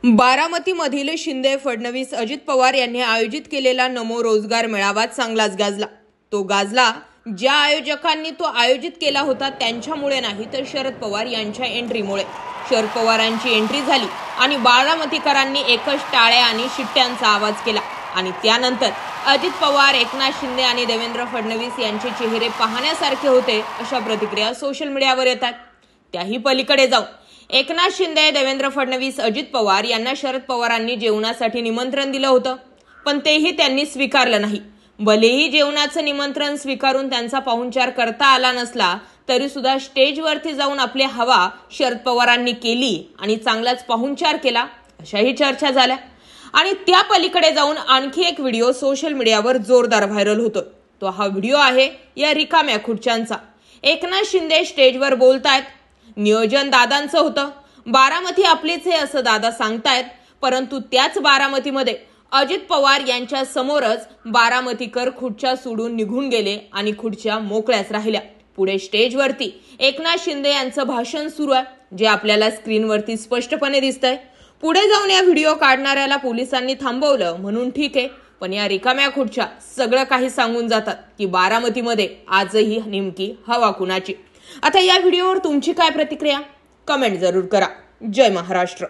बारामतीमधील शिंदे फडणवीस अजित पवार यांनी आयोजित केलेला नमो रोजगार मेळावा चांगलाच गाजला। तो गाजला ज्या आयोजकांनी तो आयोजित केला होता त्यांच्यामुळे नाही तर शरद पवार यांच्या एंट्रीमुळे। शरद पवारांची एंट्री झाली आणि बारामतीकरांनी एकच टाळ्या आणि शिट्ट्यांचा आवाज केला आणि त्यानंतर अजित पवार, एकनाथ शिंदे आणि देवेंद्र फडणवीस यांचे चेहरे पाहण्यासारखे होते अशा प्रतिक्रिया सोशल मीडियावर येतात। त्याही पलीकडे जाऊन एकनाथ शिंदे, देवेंद्र फडणवीस, अजित पवार यांना शरद पवारांनी जेवणासाठी निमंत्रण दिलं होतं, पण तेही त्यांनी स्वीकारलं नाही। भलेही जेवणाचं निमंत्रण स्वीकारून त्यांचा पाहुणचार करता आला नसला तरी सुद्धा स्टेजवरती जाऊन आपली हवा शरद पवारांनी केली आणि चांगलाच पाहुणचार केला अशाही चर्चा झाल्या। आणि त्या पलीकडे जाऊन आणखी एक व्हिडिओ सोशल मीडियावर जोरदार व्हायरल होतो। तो हा व्हिडिओ आहे या रिकाम्या खुर्च्यांचा। एकनाथ शिंदे स्टेजवर बोलतायत, नियोजन दादांचं होतं, बारामती आपलीच आहे असं दादा सांगतायत, परंतु त्याच बारामतीमध्ये अजित पवार यांच्या समोरच बारामतीकर खुर्च्या सोडून निघून गेले आणि खुर्च्या मोकळ्याच राहिल्या। पुढे स्टेजवरती एकनाथ शिंदे यांचं भाषण सुरू आहे जे आपल्याला स्क्रीनवरती स्पष्टपणे दिसतंय। पुढे जाऊन या व्हिडिओ काढणाऱ्याला पोलिसांनी थांबवलं म्हणून ठीक आहे, पण या रिकाम्या खुर्च्या सगळं काही सांगून जातात की बारामतीमध्ये आजही नेमकी हवा कुणाची। आता या व्हिडिओवर तुमची काय प्रतिक्रिया कमेंट जरूर करा। जय महाराष्ट्र।